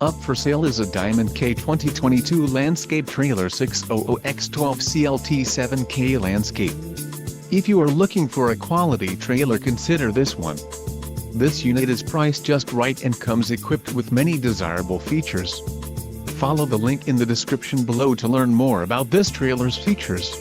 Up for sale is a Diamond K 2022 Landscape Trailer 6.5X12 CLT 7K Landscape. If you are looking for a quality trailer, consider this one. This unit is priced just right and comes equipped with many desirable features. Follow the link in the description below to learn more about this trailer's features.